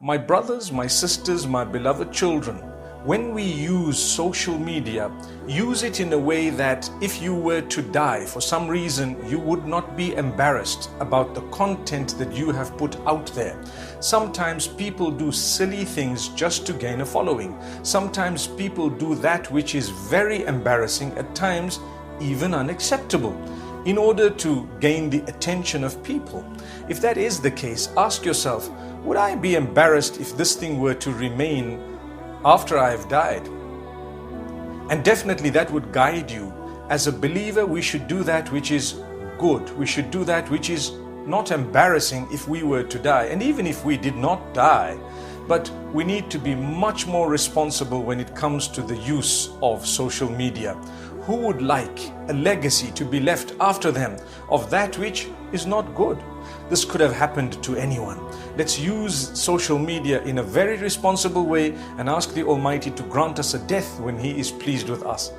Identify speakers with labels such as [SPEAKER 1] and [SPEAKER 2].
[SPEAKER 1] My brothers, my sisters, my beloved children, when we use social media, use it in a way that if you were to die for some reason, you would not be embarrassed about the content that you have put out there. Sometimes people do silly things just to gain a following. Sometimes people do that which is very embarrassing, at times even unacceptable, in order to gain the attention of people. If that is the case, ask yourself, would I be embarrassed if this thing were to remain after I have died? And definitely that would guide you. As a believer, we should do that which is good. We should do that which is not embarrassing if we were to die. And even if we did not die, but we need to be much more responsible when it comes to the use of social media. Who would like a legacy to be left after them of that which is not good? This could have happened to anyone. Let's use social media in a very responsible way and ask the Almighty to grant us a death when He is pleased with us.